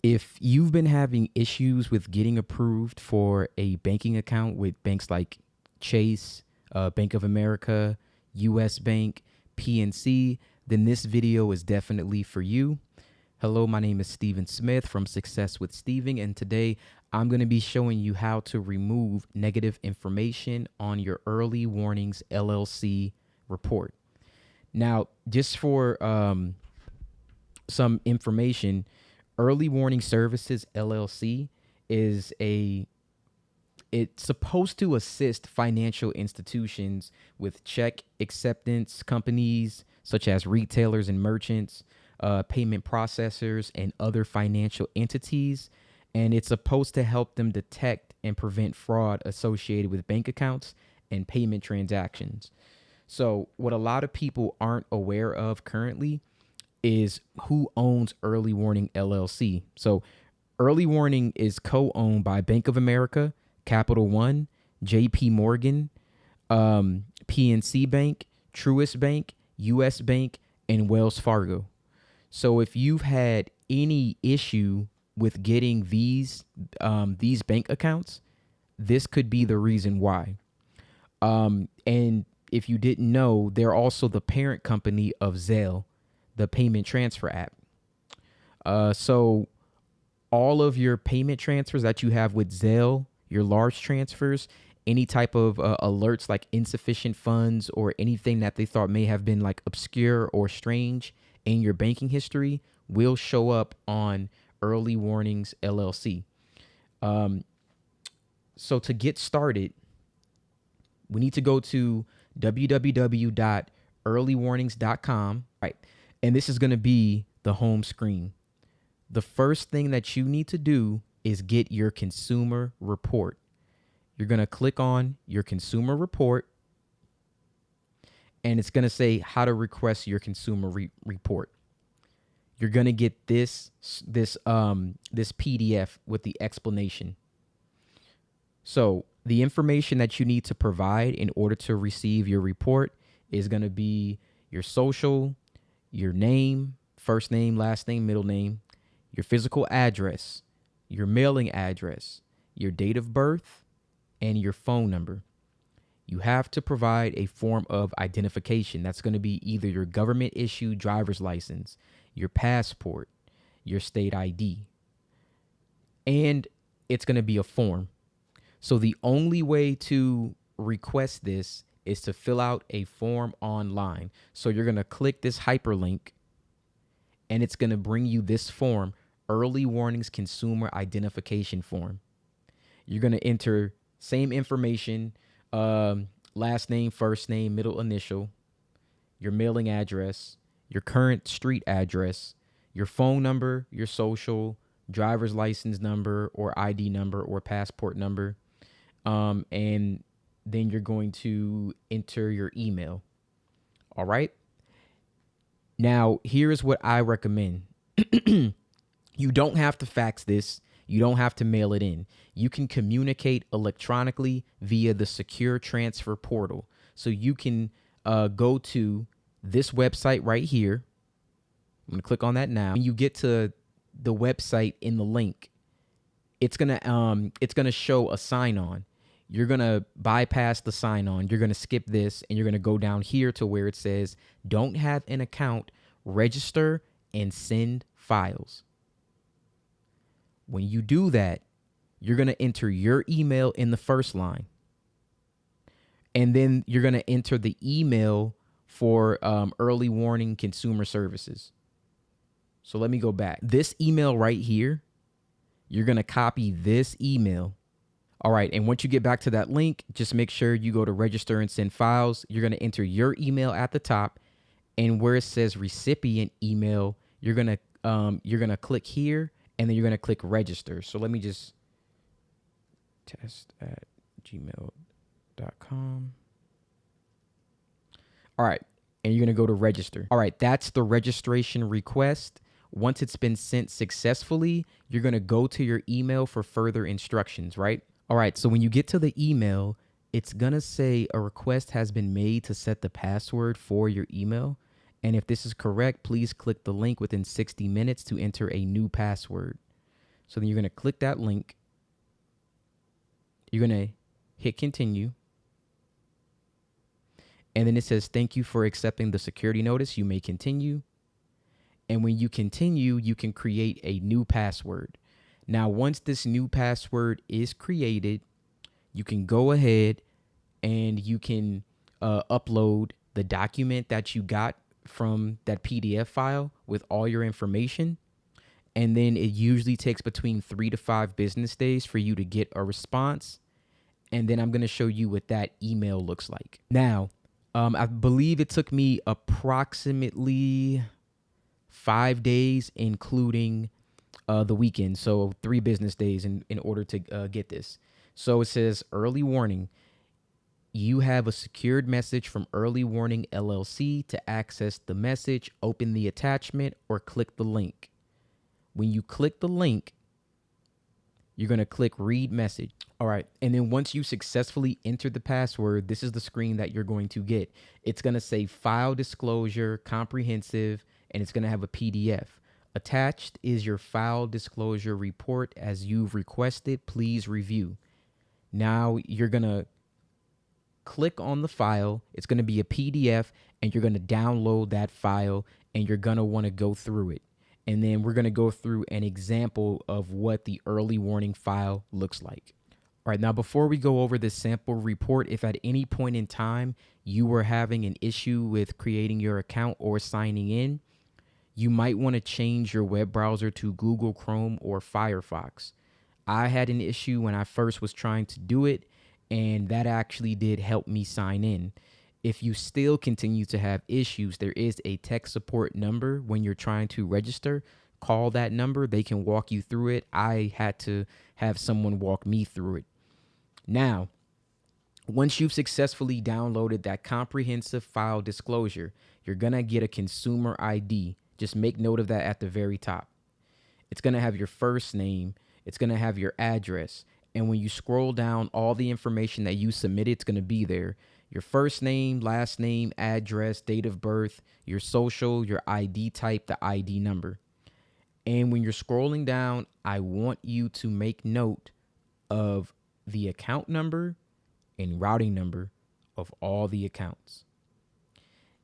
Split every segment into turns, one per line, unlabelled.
If you've been having issues with getting approved for a banking account with banks like Chase, Bank of America, US Bank, PNC, then this video is definitely for you. Hello, my name is Steven Smith from Success with Steven, and today I'm going to be showing you how to remove negative information on your Early Warnings LLC report. Now, just for some information, Early Warning Services LLC it's supposed to assist financial institutions with check acceptance companies such as retailers and merchants, payment processors, and other financial entities. And it's supposed to help them detect and prevent fraud associated with bank accounts and payment transactions. So what a lot of people aren't aware of currently is who owns Early Warning LLC. So Early Warning is co-owned by Bank of America, Capital One, JP Morgan, PNC Bank, Truist Bank, US Bank, and Wells Fargo. So if you've had any issue with getting these bank accounts, this could be the reason why. And if you didn't know, they're also the parent company of Zelle, the payment transfer app. So all of your payment transfers that you have with Zelle, your large transfers, any type of alerts like insufficient funds or anything that they thought may have been like obscure or strange in your banking history will show up on Early Warnings LLC. So to get started, we need to go to www.earlywarnings.com, right? And this is going to be the home screen. The first thing that you need to do is get your consumer report. You're going to click on your consumer report, and it's going to say how to request your consumer report. You're going to get this PDF with the explanation. So the information that you need to provide in order to receive your report is going to be your social, your name, first name, last name, middle name, your physical address, your mailing address, your date of birth, and your phone number. You have to provide a form of identification. That's going to be either your government issued driver's license, your passport, your state ID, and it's going to be a form. So the only way to request this is to fill out a form online. So you're going to click this hyperlink, and it's going to bring you this form, Early Warnings Consumer Identification Form. You're going to enter same information, last name, first name, middle initial, your mailing address, your current street address, your phone number, your social, driver's license number or ID number or passport number. And then you're going to enter your email. All right. Now, here's what I recommend. You don't have to fax this. You don't have to mail it in. You can communicate electronically via the secure transfer portal. So you can go to this website right here. I'm going to click on that now. When you get to the website in the link, it's going to show a sign on. You're going to bypass the sign on. You're going to skip this and you're going to go down here to where it says don't have an account, register and send files. When you do that, you're going to enter your email in the first line. And then you're going to enter the email for Early Warning Consumer Services. So let me go back. This email right here, you're going to copy this email. All right. And once you get back to that link, just make sure you go to register and send files. You're going to enter your email at the top, and where it says recipient email, you're going to click here. And then you're going to click register. So let me just test@gmail.com. All right. And you're going to go to register. All right. That's the registration request. Once it's been sent successfully, you're going to go to your email for further instructions, right? All right. So when you get to the email, it's going to say a request has been made to set the password for your email. And if this is correct, please click the link within 60 minutes to enter a new password. So then you're going to click that link. You're going to hit continue. And then it says, thank you for accepting the security notice. You may continue. And when you continue, you can create a new password. Now, once this new password is created, you can go ahead and you can upload the document that you got from that PDF file with all your information. And then it usually takes between 3 to 5 business days for you to get a response. And then I'm going to show you what that email looks like. Now, I believe it took me approximately 5 days, including the weekend. So 3 business days in order to get this. So it says early warning. You have a secured message from Early Warning LLC. To access the message, open the attachment or click the link. When you click the link, you're going to click read message. All right. And then once you successfully enter the password, this is the screen that you're going to get. It's going to say file disclosure, comprehensive, and it's going to have a PDF. Attached is your file disclosure report as you've requested. Please review. Now you're going to click on the file. It's going to be a PDF, and you're going to download that file, and you're going to want to go through it. And then we're going to go through an example of what the early warning file looks like. All right, now before we go over this sample report, if at any point in time you were having an issue with creating your account or signing in, you might want to change your web browser to Google Chrome or Firefox. I had an issue when I first was trying to do it, and that actually did help me sign in. If you still continue to have issues, there is a tech support number when you're trying to register. Call that number. They can walk you through it. I had to have someone walk me through it. Now, once you've successfully downloaded that comprehensive file disclosure, you're going to get a consumer ID. Just make note of that at the very top. It's going to have your first name. It's going to have your address. And when you scroll down, all the information that you submitted, it's going to be there. Your first name, last name, address, date of birth, your social, your ID type, the ID number. And when you're scrolling down, I want you to make note of the account number and routing number of all the accounts.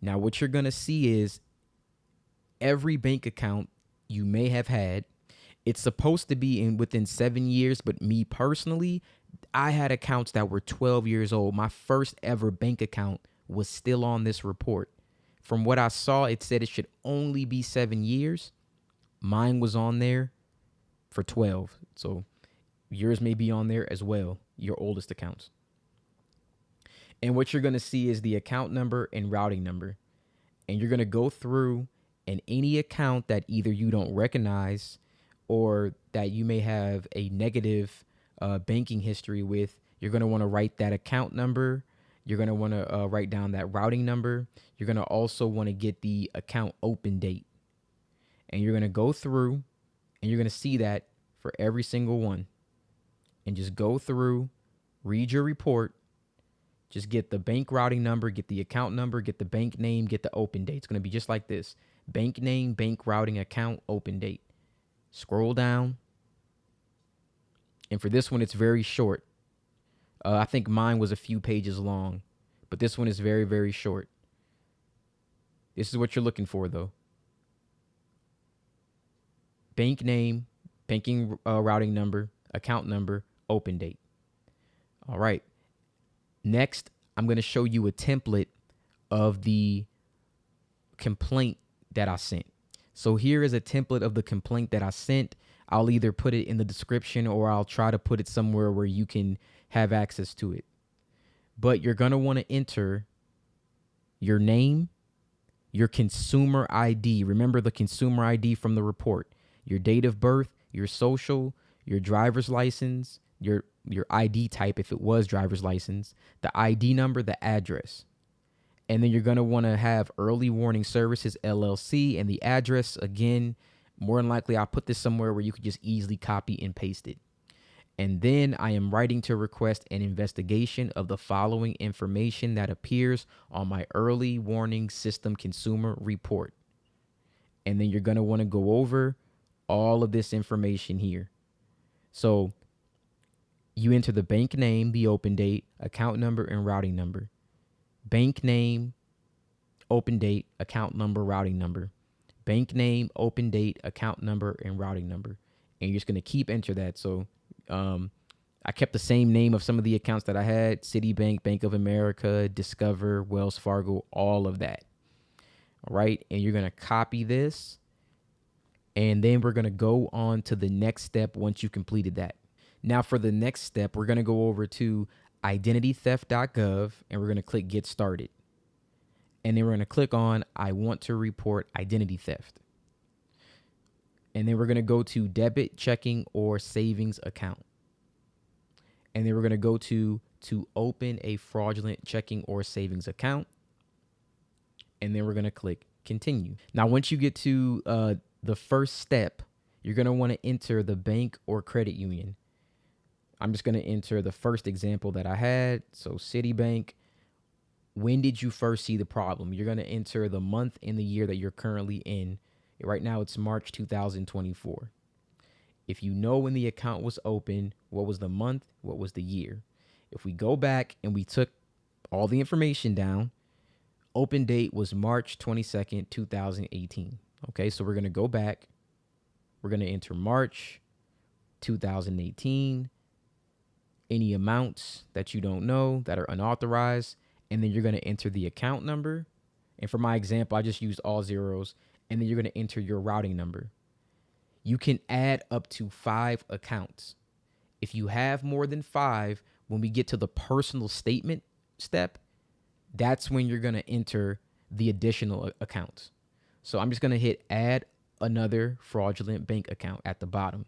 Now, what you're going to see is every bank account you may have had, it's supposed to be within 7 years, but me personally, I had accounts that were 12 years old. My first ever bank account was still on this report. From what I saw, it said it should only be 7 years. Mine was on there for 12. So yours may be on there as well, your oldest accounts. And what you're going to see is the account number and routing number. And you're going to go through, and any account that either you don't recognize or that you may have a negative banking history with, you're going to want to write that account number. You're going to want to write down that routing number. You're going to also want to get the account open date. And you're going to go through and you're going to see that for every single one. And just go through, read your report. Just get the bank routing number, get the account number, get the bank name, get the open date. It's going to be just like this. Bank name, bank routing, account, open date. Scroll down. And for this one, it's very short. I think mine was a few pages long, but this one is very, very short. This is what you're looking for, though. Bank name, banking routing number, account number, open date. All right. Next, I'm going to show you a template of the complaint that I sent. So here is a template of the complaint that I sent. I'll either put it in the description or I'll try to put it somewhere where you can have access to it. But you're going to want to enter your name, your consumer ID. Remember the consumer ID from the report, your date of birth, your social, your driver's license, your ID type if it was driver's license, the ID number, the address. And then you're going to want to have Early Warning Services, LLC, and the address. Again, more than likely, I'll put this somewhere where you could just easily copy and paste it. And then I am writing to request an investigation of the following information that appears on my Early Warning System Consumer Report. And then you're going to want to go over all of this information here. So you enter the bank name, the open date, account number, and routing number. Bank name, open date, account number, routing number. Bank name, open date, account number, and routing number. And you're just going to keep enter that. So I kept the same name of some of the accounts that I had: Citibank, Bank of America, Discover, Wells Fargo, all of that. All right. And you're going to copy this. And then we're going to go on to the next step once you completed that. Now, for the next step, we're going to go over to identitytheft.gov and we're going to click Get Started. And then we're going to click on I want to report identity theft. And then we're going to go to debit, checking, or savings account. And then we're going to go to open a fraudulent checking or savings account. And then we're going to click continue. Now, once you get to the first step, you're going to want to enter the bank or credit union. I'm just going to enter the first example that I had. So Citibank. When did you first see the problem? You're going to enter the month and the year that you're currently in. Right now, it's March 2024. If you know when the account was open, what was the month, what was the year? If we go back and we took all the information down, open date was March 22nd, 2018. Okay, so we're going to go back. We're going to enter March 2018, any amounts that you don't know that are unauthorized, and then you're going to enter the account number. And for my example, I just used all zeros, and then you're going to enter your routing number. You can add up to 5 accounts. If you have more than 5, when we get to the personal statement step, that's when you're going to enter the additional accounts. So I'm just going to hit add another fraudulent bank account at the bottom.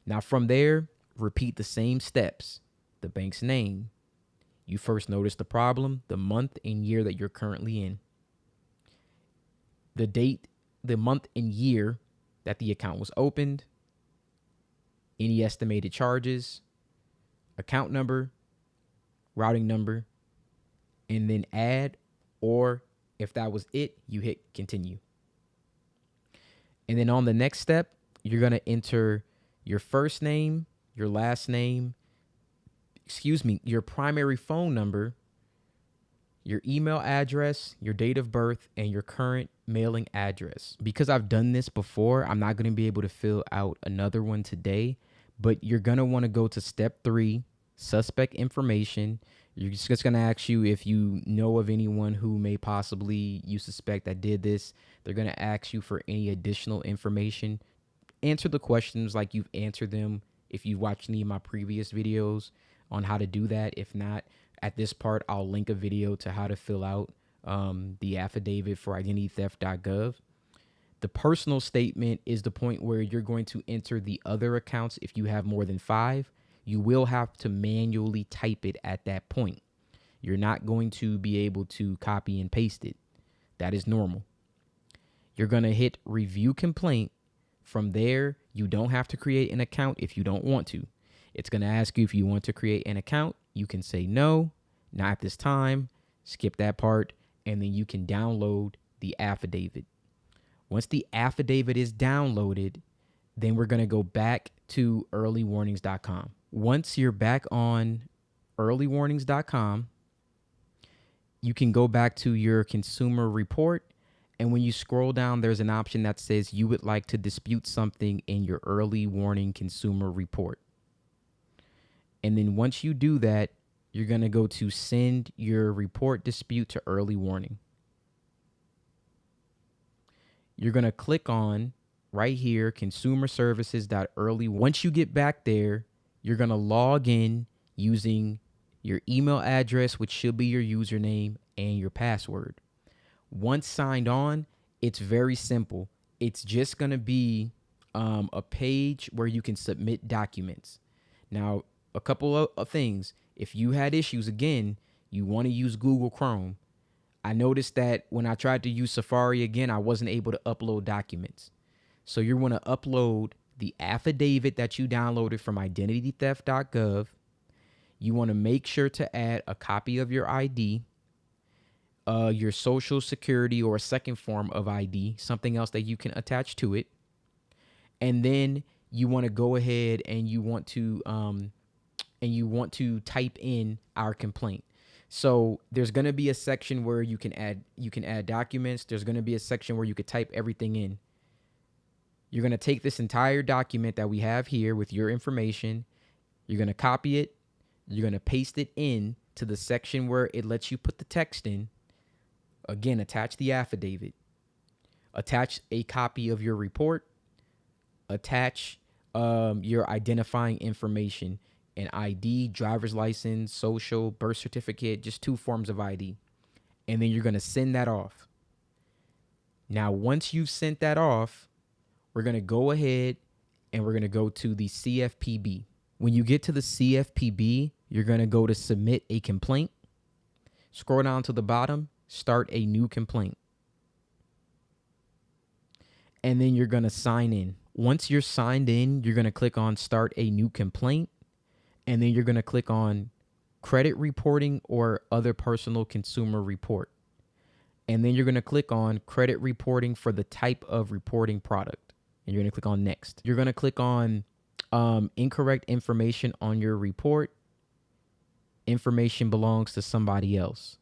Now from there, repeat the same steps. The bank's name. You first notice the problem, the month and year that you're currently in. The date, the month and year that the account was opened. Any estimated charges, account number, routing number, and then add, or if that was it, you hit continue. And then on the next step, you're going to enter your first name, your last name, your primary phone number, your email address, your date of birth, and your current mailing address. Because I've done this before, I'm not going to be able to fill out another one today, but you're going to want to go to step 3, suspect information. You're just going to ask you if you know of anyone who may possibly you suspect that did this. They're going to ask you for any additional information. Answer the questions like you've answered them if you've watched any of my previous videos on how to do that. If not, at this part, I'll link a video to how to fill out the affidavit for identitytheft.gov. The personal statement is the point where you're going to enter the other accounts. If you have more than 5, you will have to manually type it at that point. You're not going to be able to copy and paste it. That is normal. You're going to hit review complaint. From there, you don't have to create an account if you don't want to. It's going to ask you if you want to create an account. You can say no, not at this time, skip that part, and then you can download the affidavit. Once the affidavit is downloaded, then we're going to go back to earlywarnings.com. Once you're back on earlywarnings.com, you can go back to your consumer report. And when you scroll down, there's an option that says you would like to dispute something in your early warning consumer report. And then once you do that, you're going to go to send your report dispute to early warning. You're going to click on right here, consumer services.early. Once you get back there, you're going to log in using your email address, which should be your username, and your password. Once signed on, it's very simple. It's just going to be a page where you can submit documents. Now, a couple of things. If you had issues, again, you want to use Google Chrome. I noticed that when I tried to use Safari again, I wasn't able to upload documents. So you want to upload the affidavit that you downloaded from identitytheft.gov. You want to make sure to add a copy of your ID, your social security or a second form of ID, something else that you can attach to it. And then you want to go ahead and you want to type in our complaint. So there's going to be a section where you can add documents. There's going to be a section where you could type everything in. You're going to take this entire document that we have here with your information. You're going to copy it. You're going to paste it in to the section where it lets you put the text in. Again, attach the affidavit. Attach a copy of your report. Attach your identifying information, an ID, driver's license, social, birth certificate, just 2 forms of ID. And then you're going to send that off. Now, once you've sent that off, we're going to go ahead and we're going to go to the CFPB. When you get to the CFPB, you're going to go to submit a complaint. Scroll down to the bottom, start a new complaint. And then you're going to sign in. Once you're signed in, you're going to click on start a new complaint. And then you're going to click on credit reporting or other personal consumer report. And then you're going to click on credit reporting for the type of reporting product. And you're going to click on next. You're going to click on incorrect information on your report. Information belongs to somebody else.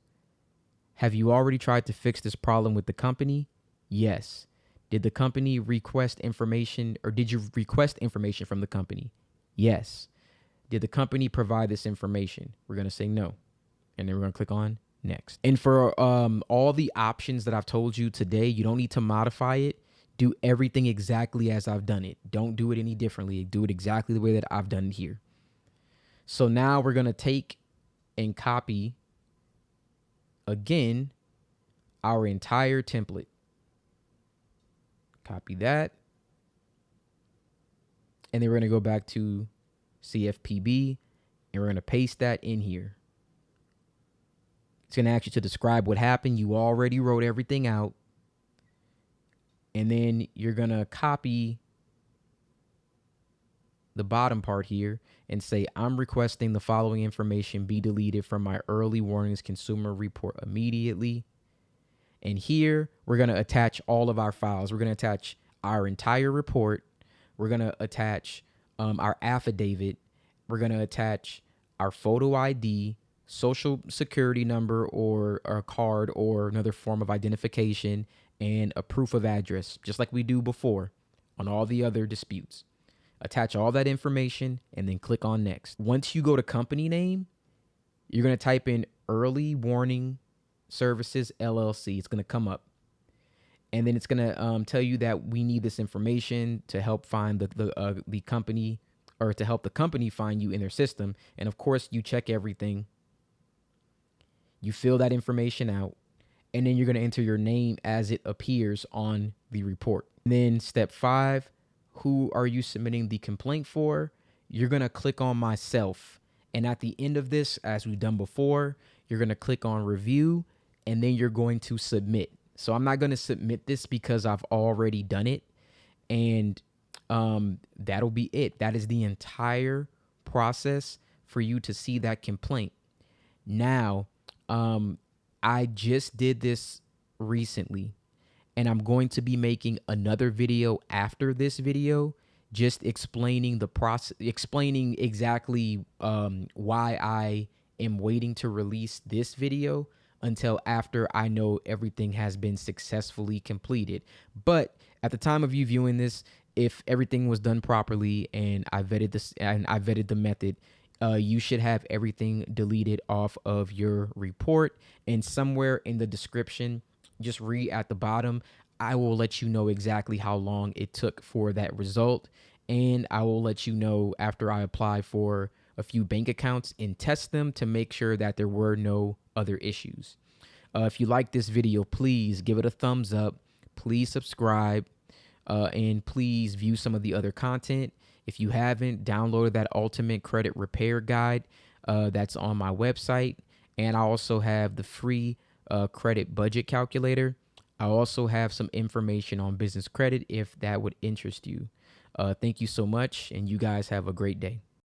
Have you already tried to fix this problem with the company? Yes. Did the company request information, or did you request information from the company? Yes. Did the company provide this information? We're going to say no. And then we're going to click on next. And for all the options that I've told you today, you don't need to modify it. Do everything exactly as I've done it. Don't do it any differently. Do it exactly the way that I've done it here. So now we're going to take and copy again our entire template. Copy that. And then we're going to go back to CFPB and we're going to paste that in here. It's going to ask you to describe what happened. You already wrote everything out. And then you're going to copy the bottom part here and say, I'm requesting the following information be deleted from my early warnings consumer report immediately. And here we're going to attach all of our files. We're going to attach our entire report. We're going to attach our affidavit. We're going to attach our photo ID, social security number or a card or another form of identification, and a proof of address, just like we do before on all the other disputes. Attach all that information and then click on next. Once you go to company name, you're going to type in Early Warning Services LLC. It's going to come up. And then it's going to tell you that we need this information to help find the company, or to help the company find you in their system. And of course, you check everything. You fill that information out. And then you're going to enter your name as it appears on the report. And then step 5, who are you submitting the complaint for? You're going to click on myself. And at the end of this, as we've done before, you're going to click on review and then you're going to submit. So I'm not going to submit this because I've already done it. And that'll be it. That is the entire process for you to see that complaint. Now, I just did this recently, and I'm going to be making another video after this video, just explaining the process, explaining exactly why I am waiting to release this video until after I know everything has been successfully completed. But at the time of you viewing this, if everything was done properly and I vetted this and I vetted the method, you should have everything deleted off of your report. And somewhere in the description, just read at the bottom, I will let you know exactly how long it took for that result. And I will let you know after I apply for a few bank accounts and test them to make sure that there were no other issues. If you like this video, please give it a thumbs up. Please subscribe and please view some of the other content. If you haven't downloaded that Ultimate Credit Repair Guide, that's on my website. And I also have the free credit budget calculator. I also have some information on business credit if that would interest you. Thank you so much, and you guys have a great day.